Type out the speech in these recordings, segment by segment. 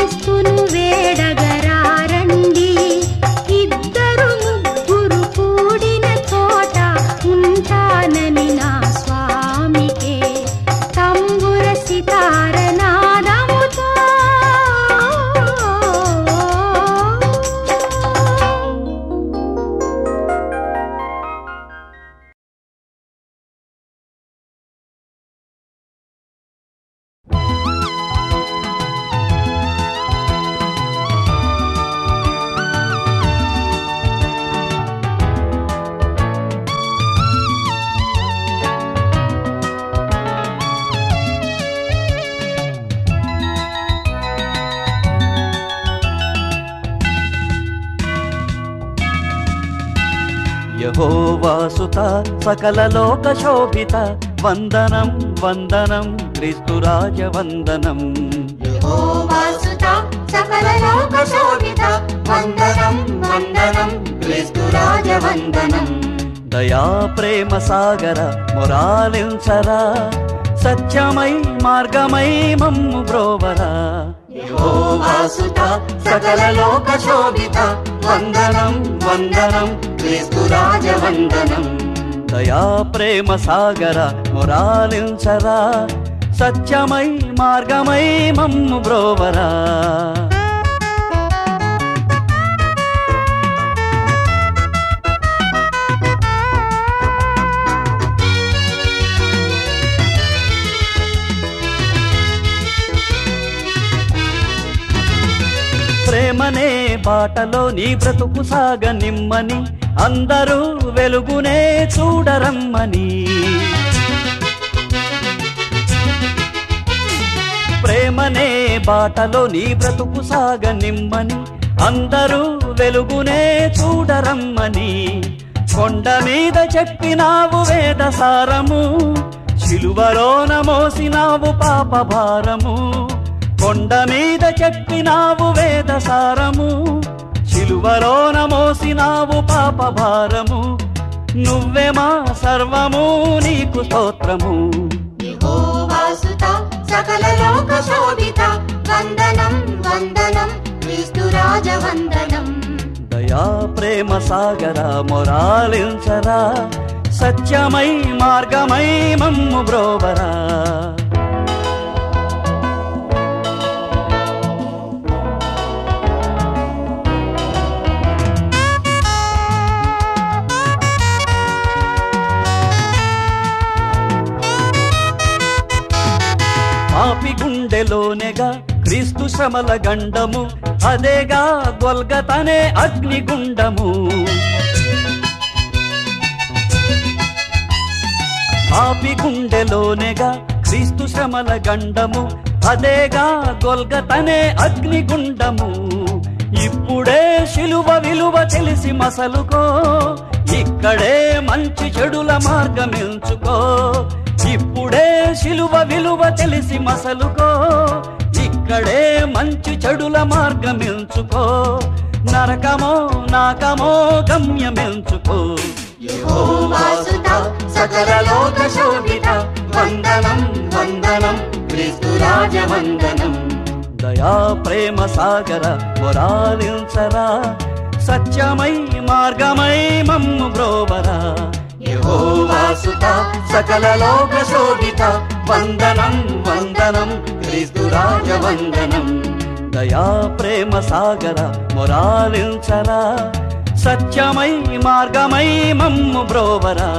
క్రీస్తును వేడగరారండి. ఇద్దరు ముగ్గురు కూడిన చోట ఉంటానని నా స్వామికే తంబుర సితార నాదముతో యెహోవాసుత సకల లోక శోభిత వందనం వందనం క్రీస్తురాజ వందనం. యెహోవాసుత సకల లోక శోభిత వందనం వందనం క్రీస్తురాజ వందనం. దయా ప్రేమ సాగర మొరాలించరా సత్యమై మార్గమై మమ్ము బ్రోవరా. యెహోవాసుత సకల లోక శోభిత వందనం వందనం క్రీస్తురాజ వందనం. దయా ప్రేమ సాగర మొరాలించరా సత్యమై మార్గమై మమ్ము బ్రోవరా. ప్రేమనే బాటలో నీ బ్రతుకు సాగనిమ్మని అందరూ వెలుగునే చూడరమ్మని. ప్రేమనే బాటలో నీ బ్రతుకు సాగనిమ్మని అందరూ వెలుగునే చూడరమ్మని. కొండ మీద చెప్పినావు వేద సారము శిలువలోన మోసినావు పాప భారము. కొండ మీద చెప్పినావు వేద సారము శిలువలోన మోసినావు పాప భారము. నువ్వే మా సర్వము నీకు స్తోత్రము. యెహోవాసుత సకల లోక శోభిత వందనం వందనం క్రీస్తురాజ వందనం. దయా ప్రేమ సాగర మొరాలించరా సత్యమై మార్గమై మమ్ము బ్రోవరా. పాపి గుండెలోనేగా క్రీస్తు శ్రమల గండము అదేగా గొల్గతనే అగ్నిగుండము. పాపి గుండెలోనేగా క్రీస్తు శ్రమల గండము అదేగా గొల్గతనే అగ్నిగుండము. ఇప్పుడే శిలువ విలువ తెలిసి మసలుకో ఇక్కడే మంచి చెడుల మార్గమెంచుకో. ఇప్పుడే శిలువ విలువ తెలిసి మసలుకో ఇక్కడే మంచి చెడుల మార్గమెంచుకో. నరకమో నాకమో గమ్యమెంచుకో. యెహోవాసుత సకల లోక శోభిత వందనం వందనం క్రీస్తురాజ వందనం. దయా ప్రేమ సాగర మొరాలించరా సత్యమై మార్గమై మమ్ము బ్రోవరా. యెహోవాసుత సకల లోక శోభిత వందనం వందనం క్రీస్తురాజ వందనం. దయా ప్రేమ సాగర మొరాలించరా సత్యమై మార్గమై మమ్ము బ్రోవరా.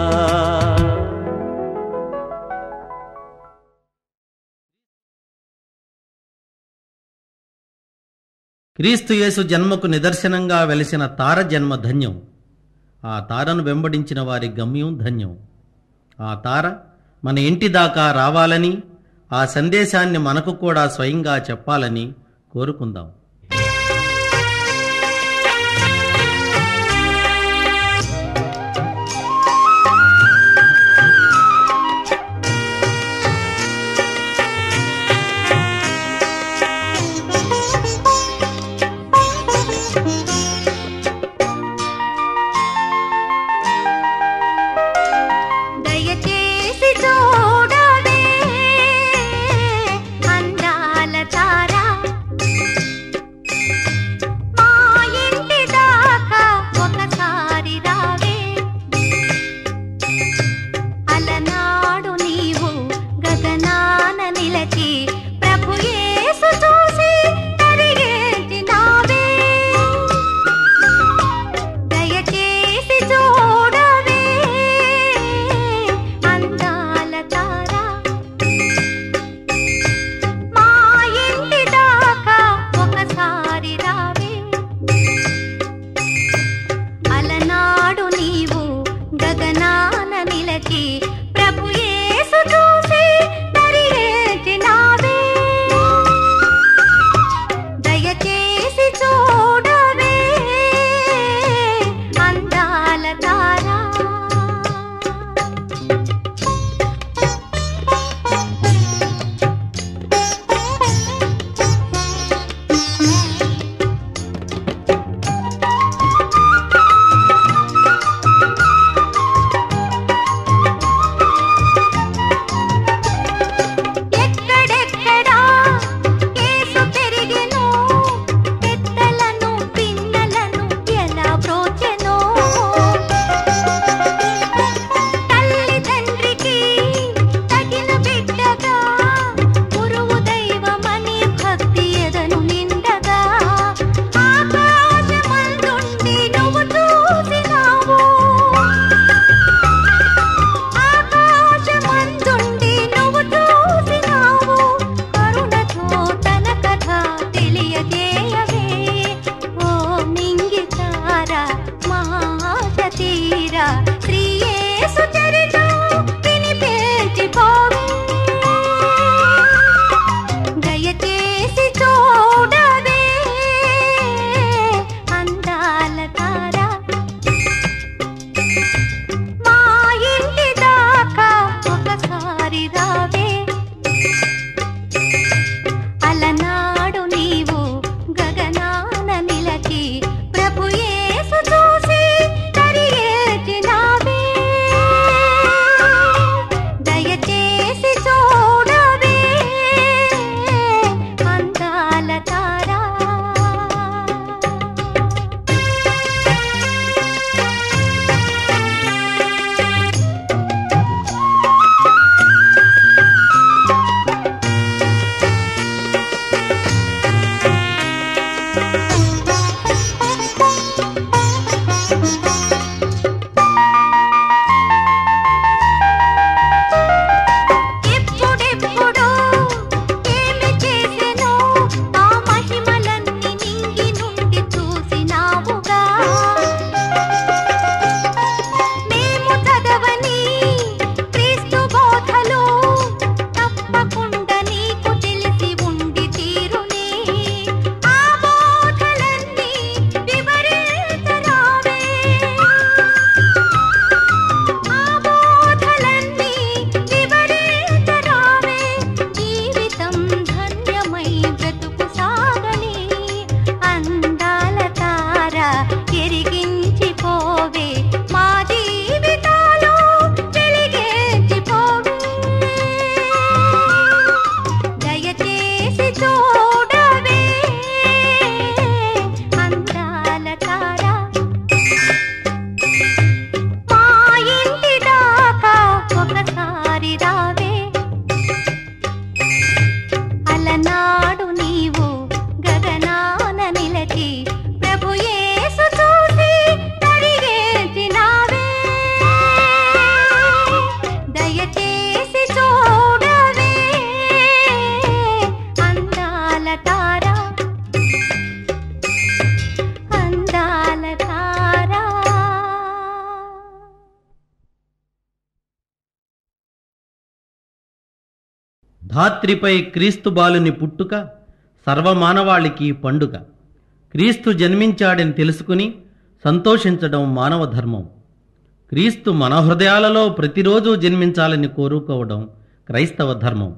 క్రీస్తు యేసు జన్మకు నిదర్శనంగా వెలిసిన తార జన్మ ధన్యం. ఆ తారను వెంబడించిన వారి గమ్యం ధన్యం. ఆ తార మన ఇంటి దాకా రావాలని, ఆ సందేశాన్ని మనకు కూడా స్వయంగా చెప్పాలని కోరుకుందాం. ధాత్రిపై క్రీస్తు బాలుని పుట్టుక సర్వమానవాళికి పండుగ. క్రీస్తు జన్మించాడని తెలుసుకుని సంతోషించడం మానవ ధర్మం. క్రీస్తు మన హృదయాలలో ప్రతిరోజు జన్మించాలని కోరుకోవడం క్రైస్తవ ధర్మం.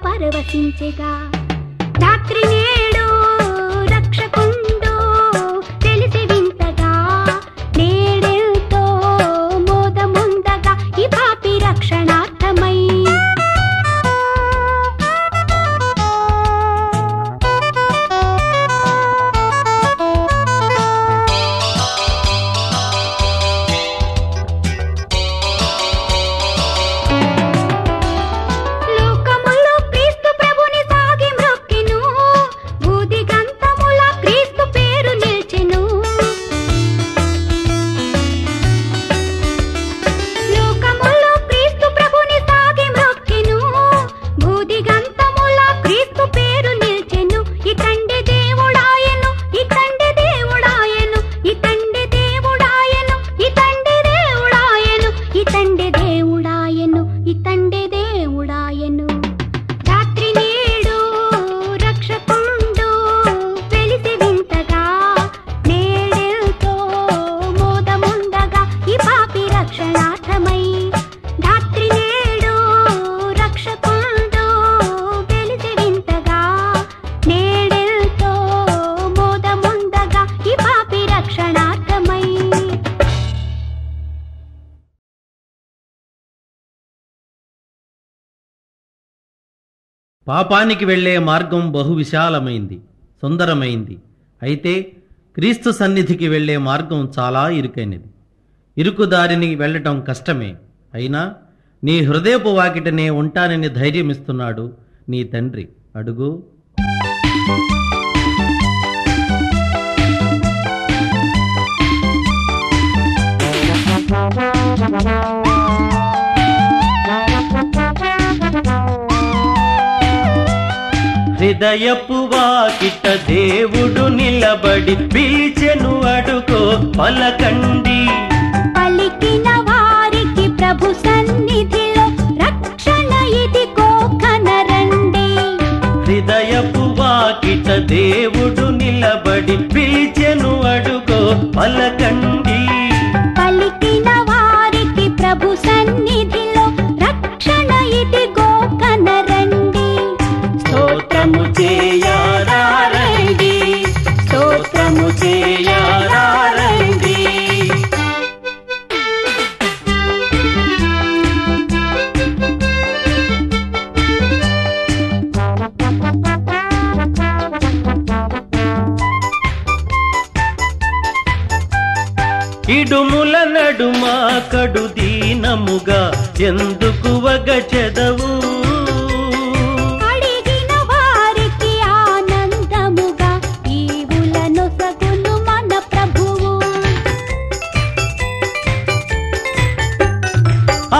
పరవశించెగా రాత్రి నేడు రక్షకుండు తెలిసి వింతగా నేడెంతో మోదముందగా ఈ పాపి రక్షణార్థమై పాపానికి వెళ్ళే మార్గం బహు విశాలమైంది, సుందరమైంది. అయితే క్రీస్తు సన్నిధికి వెళ్ళే మార్గం చాలా ఇరుకైనది. ఇరుకుదారిని వెళ్ళటం కష్టమే. అయినా నీ హృదయపు వాకిటనే ఉంటానని ధైర్యమిస్తున్నాడు నీ తండ్రి. అడుగు. హృదయపు వాకిట దేవుడు నిలబడి పిలిచెను, అడుగో పలకండి. పలికిన వారికి ప్రభు సన్నిధిలో రక్షణ ఇదిగో కనరండి. హృదయపు వాకిట దేవుడు నిలబడి పిలిచెను, అడుగో పలకండి. పలికిన వారికి ప్రభు సన్నిధిలో రక్షణ ఇదిగో కనరండి. స్తోత్రము చేయారండి, స్తోత్రము చేయారండి. ఇడుముల నడుమ కడు దీనముగా ఎందుకు వగచెదవు? అడిగిన వారికి ఆనందముగా ఈవులను సగును మన ప్రభువు.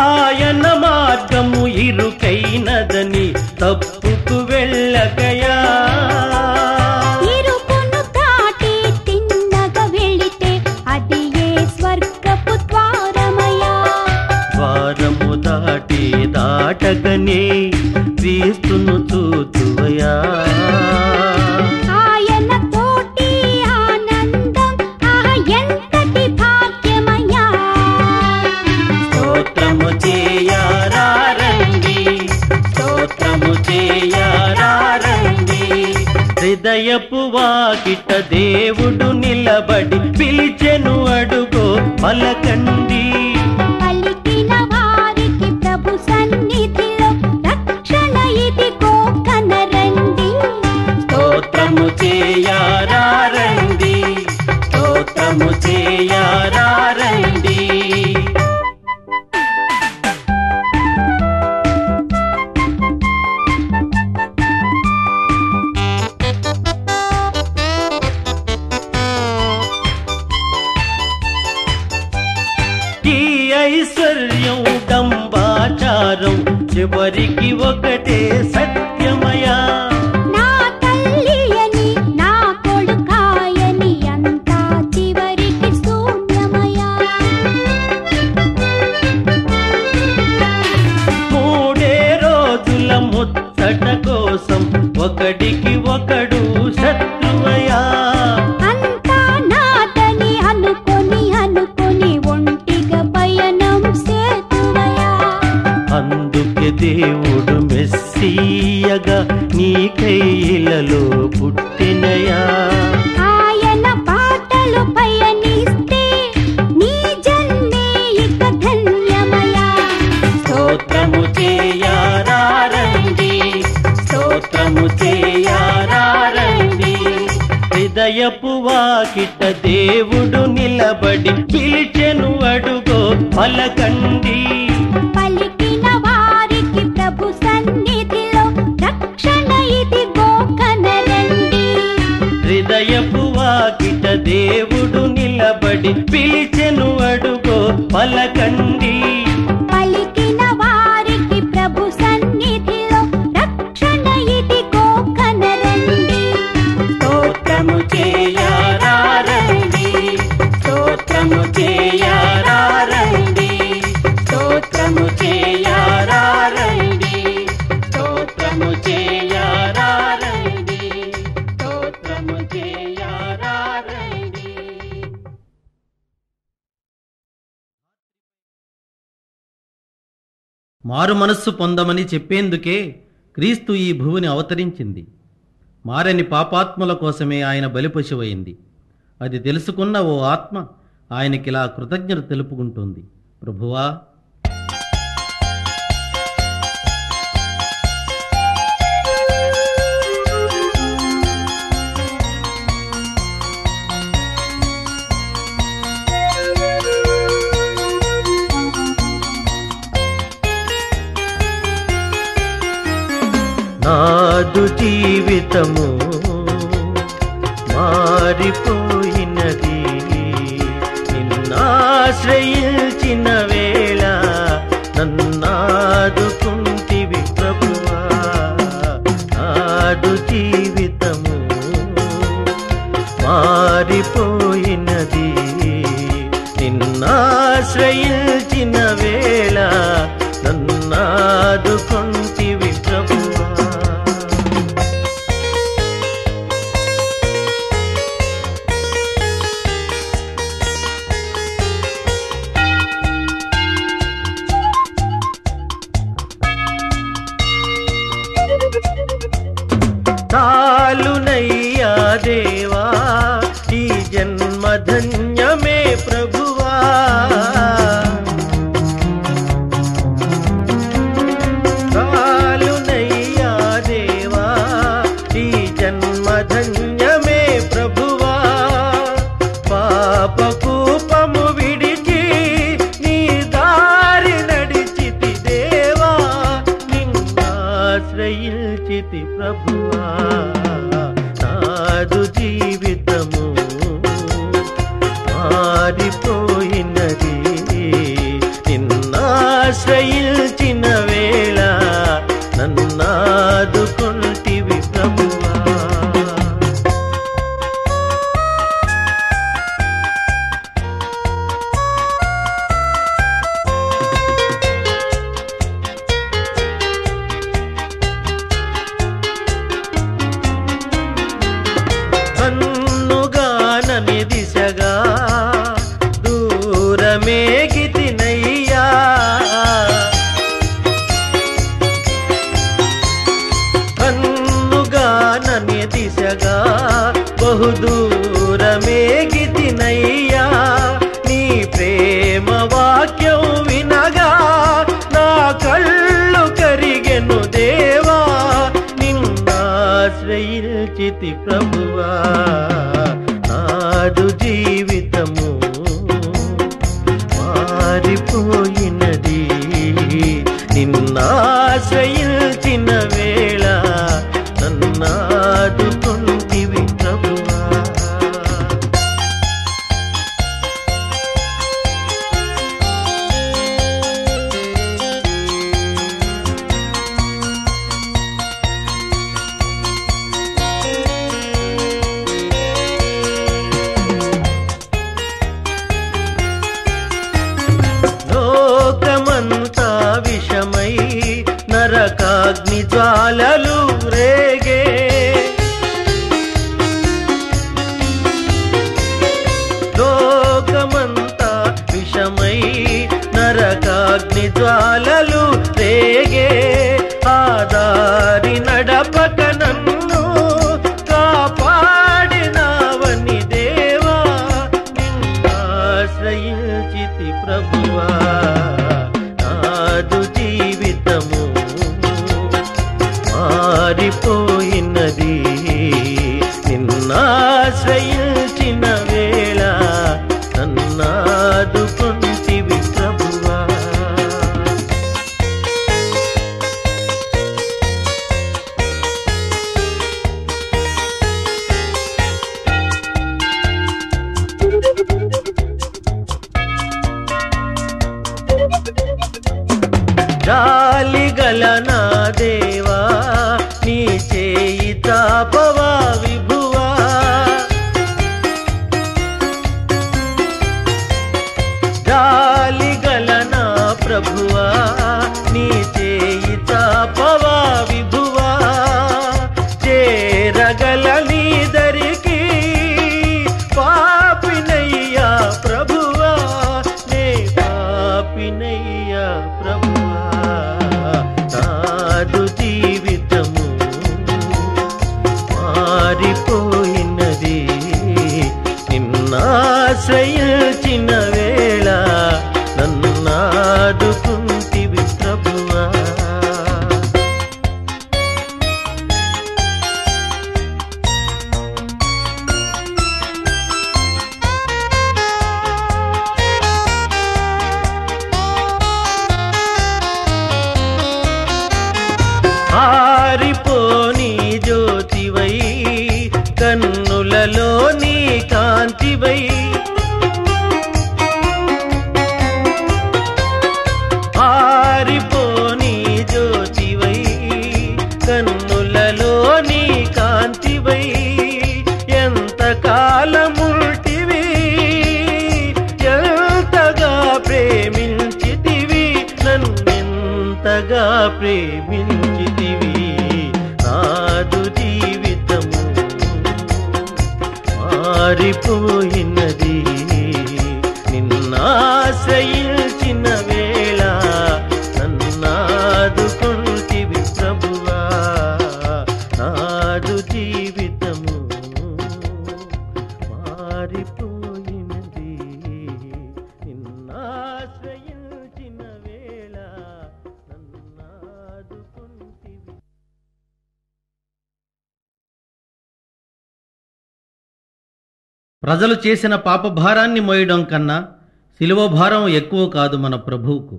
ఆయన మార్గము ఇరుకైనదని తప్పుకు వెళ్ళకయా. ఇరుకును దాటి తిన్నగా వెళితే అది ఏ స్వర్గపు ద్వారమయా. ద్వారము దాటి దాటగనే క్రీస్తును చూతువయా. ఆయన తోటి ఆనందం ఎంతటి భాగ్యమయ్యా. స్తోత్రము చేయారండి, స్తోత్రము చేయారండి. హృదయపు వాకిట దేవుడు నిలబడి పిలిచెను, అడుగో పలకండి. పలికిన వారికి ప్రభు సన్నిధిలో రక్షణ ఇదిగో కనరండి. స్తోత్రము చేయారండి, స్తోత్రము చేయారండి. ఈ ఐశ్వర్యం డంబాచారం చివరికి ఒకటే సత్యమయా. నా తల్లి అని నా కొడుకాయని అంతా చివరికి శూన్యమయా. మూడే రోజుల ముచ్చట కోసం ఒకడికి ఒకడు శత్రువయా. అంతా నాదని అనుకొని ఒంటిగా పయనం సేతువయా. అందుకే దేవుడు మెస్సీయగా నీ కైలలో పుట్టినయా. ఆయన పాటలు పయనిస్తే నీ జన్మే ఇక ధన్యమయా. స్తోత్రము చేయారండి, స్తోత్రము చేయారండి. హృదయపు వాకిట దేవుడు నిలబడి పిలిచెను, అడుగో పలకండి. పలికిన వారికి ప్రభు సన్నిధిలో రక్షణ ఇదిగో కనరండి. హృదయపు వాకిట దేవుడు నిలబడి పిలిచెను, అడుగో పలకండి. పలికిన వారికి ప్రభు సన్నిధిలో రక్షణ ఇదిగో కనరండి. స్తోత్రము చేయారండి, స్తోత్రము చేయారండి, స్తోత్రము చేయారండి, స్తోత్రము చేయారండి, స్తోత్రము చేయారండి. మారు మనస్సు పొందమని చెప్పేందుకే క్రీస్తు ఈ భూమిని అవతరించింది. మారని పాపాత్ముల కోసమే ఆయన బలిపశువైంది. అది తెలుసుకున్న ఓ ఆత్మ ఆయనకిలా కృతజ్ఞత తెలుపుకుంటుంది. ప్రభువా, జీవితము మారిపోయినది. నిన్నాశ్రయించిన వేళ నన్నాదుకుంటివి ప్రభువా. నాదు జీవితము మారిపోయినది. నిన్నాశ్రయించిన వేళ నన్నాదుకుంటివి ప్రభువా. చాలునయ్యా దేవా ఈ జన్మ ధన్యమే ప్రభువా. చాలునయ్యా దేవా ఈ జన్మ ధన్యమే ప్రభువా. పాపకూపము విడిచి నీ దారి నడిచితి దేవా. నిన్నాశ్రయించితి ప్రభువా. నాదు జీవితము మారిపోయినది. నిన్నాశ్రయించిన వేళ నన్నాదుకుంటివి ప్రభువా. కన్నుగానని దిశగా దూరమేగితినయ్యా. కన్నుగానని దిశగా బహుదూరమేగితినయ్యా. నీ ప్రేమ వాక్యం వినగా నా కళ్ళు కరిగెను దేవా. నిన్నాశ్రయించితి ప్రభువా. నాదు జీవితము మారిపోయినది. నిన్నాశ్రయించిన వేళ నన్నాదుకుంటివి ప్రభువా. లోకమంతా విషమై నరకాగ్ని జ్వాలలు రేగే. లోకమంతా విషమై నరకాగ్ని జ్వాలలు రేగే. ఆదారి నడపక నన్ను కాపాడినావని దేవా. నిన్నాశ్రయించితి ప్రభువా. నాదు జీవితము మారిపోయినది. నిన్నాశ్రయించిన వేళ నన్నాదుకుంటివి ప్రభువా. జాలిగల నా దేవా నీ చేయి చాపవా విభువా. జాలిగల నా ప్రభువా నీ చేయి చాపవా విభువా. చేరగల నీ దరికి పాపినయ్యా ప్రభువా. నే పాపినయ్యా ప్రభువా. నాదు జీవితము కన్నులలో నీ కాంతివై ఆరిపోని జ్యోతివై కన్నులలో నీ కాంతివై ఎంత కాలముంటివి ఎంతగా ప్రేమించితివి నన్నెంతగా ప్రేమించితివి నాదు జీవితము మారిపోయినది నిన్నాశ్రయించిన వేళ నన్నాదుకుంటివి ప్రభువా నాదు జీవితము మారిపోయినది నిన్నాశ్రయించిన వేళ నన్నాదుకుంటివి. ప్రజలు చేసిన పాపభారాన్ని మోయడం కన్నా శిలువ భారం ఎక్కువ కాదు మన ప్రభువుకు.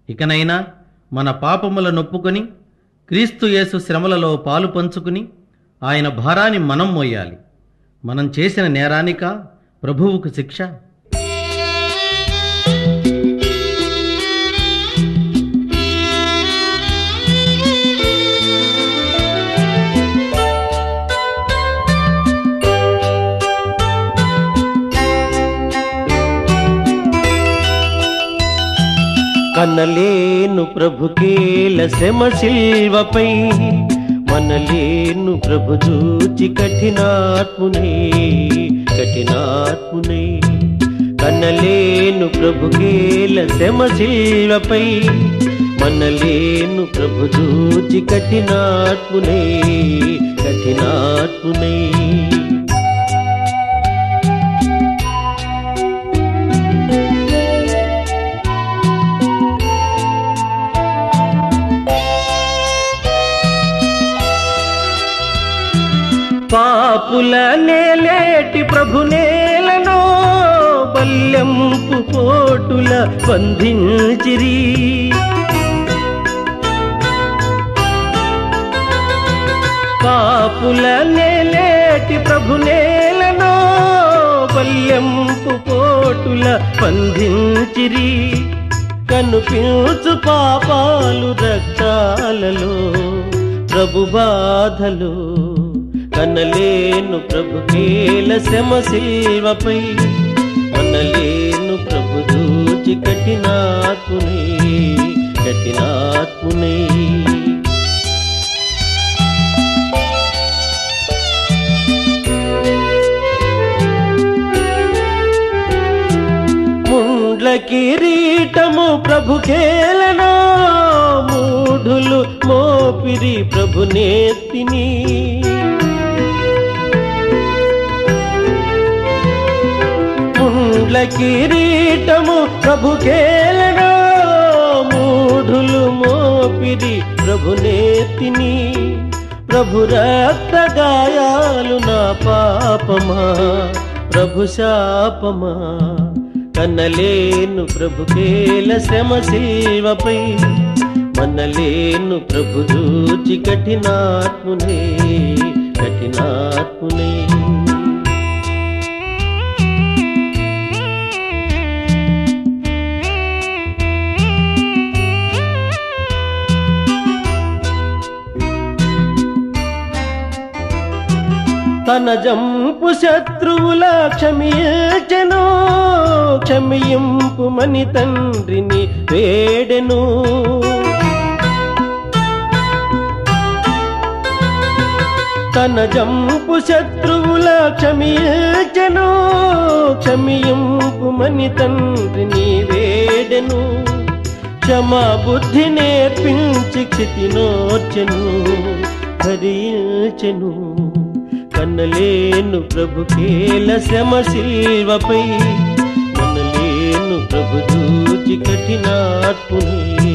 ఇకనైనా మన పాపముల నొప్పుకొని క్రీస్తు యేసు శ్రమలలో పాలు పంచుకుని ఆయన భారాన్ని మనం మోయాలి. మనం చేసిన నేరానిక ప్రభువుకు శిక్ష? కనలేను ప్రభుకేల శ్రమ శిల్వపై మనలేను ప్రభు చూచి కఠినాత్మునే కనలేను ప్రభుకేల శ్రమ శిల్వపై మనలేను ప్రభు చూచి కఠినాత్మునే పాపుల నేలేటి ప్రభు నేలను బల్యంపు పోటుల బంధించిరి పాపుల నేలేటి ప్రభు నేలను బల్యంపు పోటుల బంధించిరి కనుపించు పాపాలు రక్తాలలో ప్రభు బాధలు కనలేను ప్రభుకేల శ్రమ శిల్వపై మనలేను ప్రభు చూచి కఠినాత్మునే ముండ్ల కిరీటము ప్రభుకేలను మూఢులు మోపిరి ప్రభు నేతిని ముండ్ల కిరీటము ప్రభుకేలను మూఢులు మోపిరి ప్రభు నేతిని ప్రభు రక్త గాయాలు నా పాపమా ప్రభు శాపమా కనలేను ప్రభుకేల శ్రమ శిల్వపై మనలేను ప్రభు చూచి కఠినాత్మునే తన జంపు శత్రువుల క్షమించెను క్షమింపుమని తండ్రిని వేడెను తన జంపు శత్రువుల క్షమించెను క్షమింపుమని తండ్రిని వేడెను క్షమా బుద్ధి నేర్పించి క్షితినోర్చెను భరించెను కనలేను ప్రభుకేల శ్రమ శిల్వపై మనలేను ప్రభు చూచి కఠినాత్మునే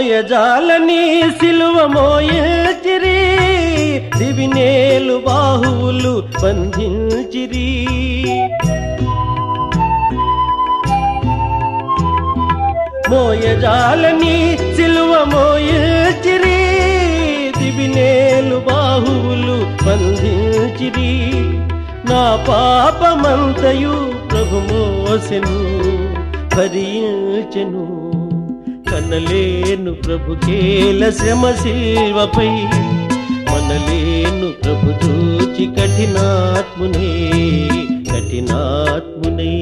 మోయజాలని సిలువ మోయించిరి, దివినేలు బాహువులు బంధించిరి. మోయజాలని సిలువ మోయించిరి, దివినేలు బాహువులు బంధించిరి. నా పాపమంతయు ప్రభు మోసెను, భరించెను. కనలేను ప్రభుకేల శ్రమ శిల్వపై, మనలేను ప్రభు చూచి కఠినాత్మునే, కఠినాత్మునే.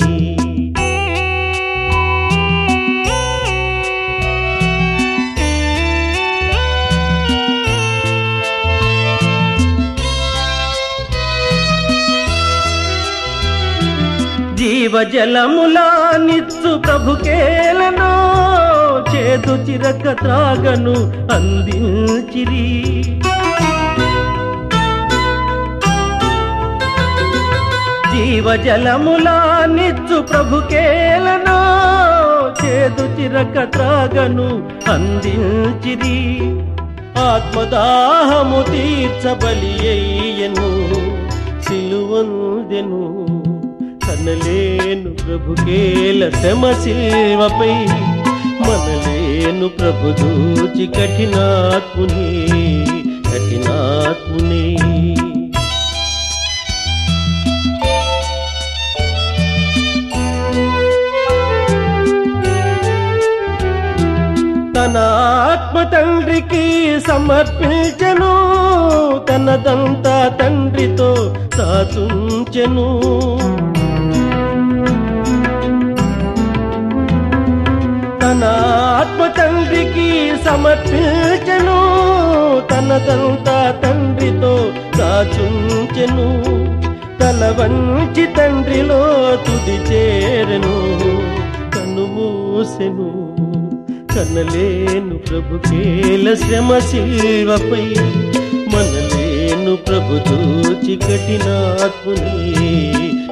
జీవజలములా నిచ్చు ప్రభుకేలను, చేదు చిరక త్రాగను అందించిరి. జీవజలములా నిచ్చు ప్రభుకేలను, చేదు చిరక త్రాగను అందించిరి. ఆత్మదాహము తీర్చబలి అయ్యెను, సిలువందెను. కనలేను ప్రభుకేల శ్రమ శిల్వపై, మనలేను ప్రభు చూచి కఠినాత్మునే, కఠినాత్మునే. తన ఆత్మ తండ్రికి సమర్పించెను, తనదంతా తండ్రితో సాతుంచెను. తన ఆత్మ తండ్రికి సమర్పించెను, తనదంతా తండ్రితో దాచుంచెను. తల వంచి తండ్రిలో తుది చేరెను, కన్ను మూసెను. కనలేను ప్రభుకేల శ్రమ శిల్వపై, మనలేను ప్రభు చూచి కఠినాత్మునే,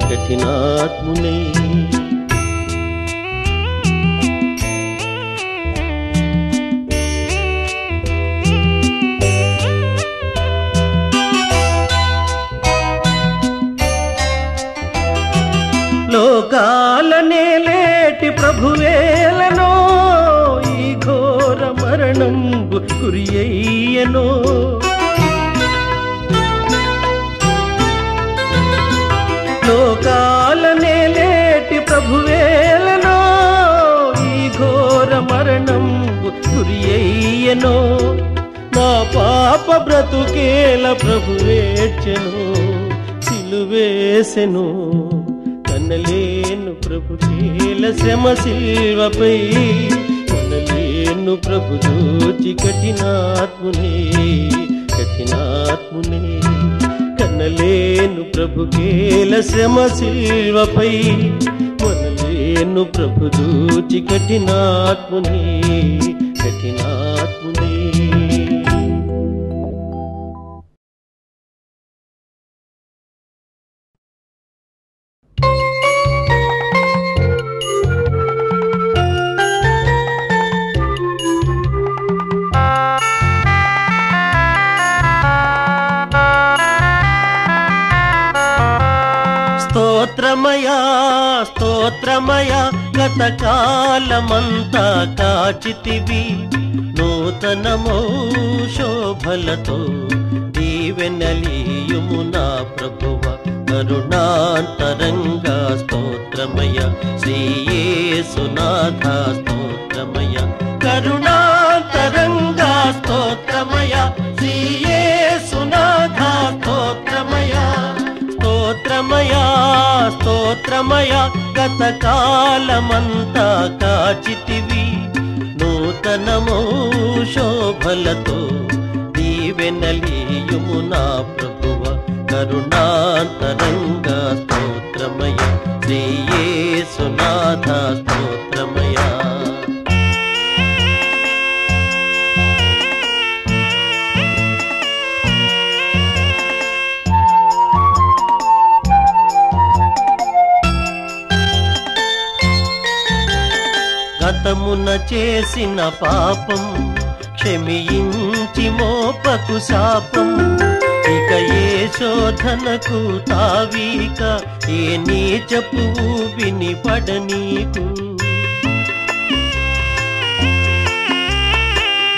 కఠినాత్మునే. లోకాలనే లేటి ప్రభువేలనో, ఈ ఘోర మరణంబు గురి అయ్యెనో. లోకాలనే లేటి ప్రభువేలనో, ఈ ఘోర మరణంబు గురి అయ్యెనో. నా పాప బ్రతుకేల ప్రభువేడ్చెను, సిలువేసెను. కనలేను ప్రభుకేల శ్రమ శిల్వపై, మనలేను ప్రభు చూచి కఠినాత్మునే, కఠినాత్మునే. కనలేను ప్రభుకేల శ్రమ శిల్వపై, మనలేను ప్రభు చూచి కఠినాత్మునే, కఠినాత్మునే. స్తోత్రమయా స్తోత్రమయా, గతకాలమంతా కాచితివి. నూతనమో శోభలతో దీవెనలీయుము నా ప్రభువ. కరుణాంతరంగా స్తోత్రమయ, శ్రీయేసునాథ స్తోత్రమయ. కరుణాంతరంగా స్తోత్రమయ, శ్రీయేసునాథ స్తోత్రమయ. స్తోత్రమయా స్తోత్రమయా, గతకాలమంతా కాచితివి. నూతనమో శోభలతో దీవెనలీయుము నా ప్రభువ. కరుణాంతరంగా స్తోత్రమయ, శ్రీయేసునాథ స్తోత్రమయ. గతమున చేసిన పాపం క్షమించి మోపకు శాపం, ఇక ఏ శోధనకు తావీక, ఏ నీచపు వినిపడ నీకు.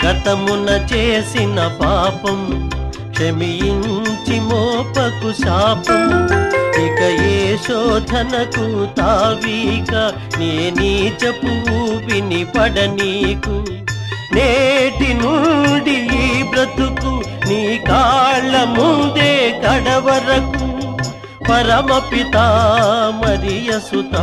గతమున చేసిన పాపం క్షమించి మోపకు శాపం, ఇక ఏ శోధనకు తావీక, నే నీచపు వినిపడ నీకు. నేటి నుండి ఈ బ్రతుకు నీ కాళ్ళ ముందే కడవరకు, పరమపిత మరియసుత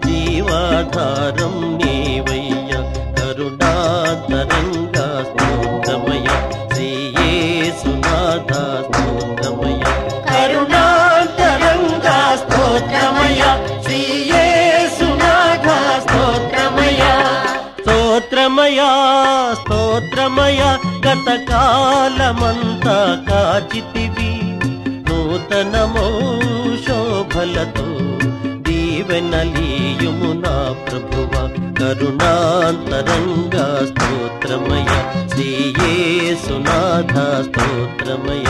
జీవాధారం నీవయ్య, కరుణాంతరంగా స్తోత్రమయ, శ్రీ యేసునాథ స్తోత్రమయ, కరుణాంతరంగా స్తోత్రమయ, శ్రీ యేసునాథ స్తోత్రమయ. స్తోత్రమయ స్తోత్రమయ, గతకాలమంతా కాచితివి, నూతనమో శోభలతో దీవెనలీయుము నా ప్రభువ, కరుణాంతరంగా స్తోత్రమయ, శ్రీ యేసునాథ స్తోత్రమయ.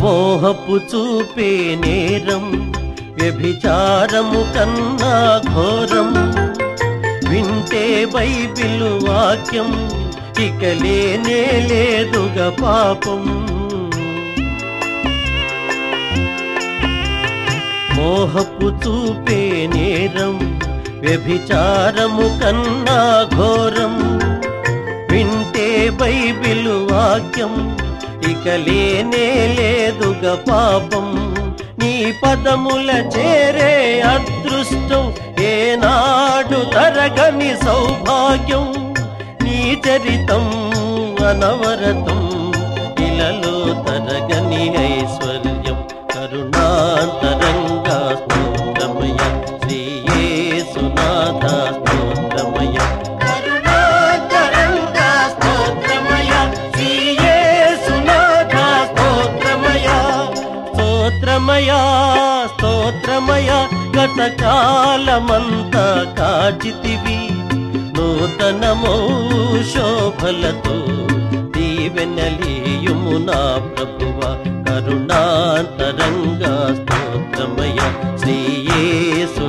మోహపు చూపే నేరం వ్యభిచారము కన్నా ఘోరం, వింటే బైబిలు వాక్యం ఇక లేనే లేదుగా పాపం. మోహపు చూపే నేరం వ్యభిచారము కన్నా ఘోరం, వింటే బైబిలు వాక్యం ఇక లేనే లేదుగా పాపం. నీ పదముల చేరే అదృష్టం ఏనాడు తరగని సౌభాగ్యం, నీ చరితం అనవరతం ఇలలో తరగని ఐశ్వర్యం, కరుణాంతరంగా స్తోత్రమయ, శ్రీ యేసునాథ స్తోత్రమయ, కరుణాంతరంగా స్తోత్రమయ, శ్రీ యేసునాథ స్తోత్రమయ. స్తోత్రమయ స్తోత్రమయ, గతకాలమంతా కాచితివి, నూతనమో శోభలతో దీవెనలీయుము నా ప్రభువ, కరుణాంతరంగా స్తోత్రమయ, శ్రీ యేసు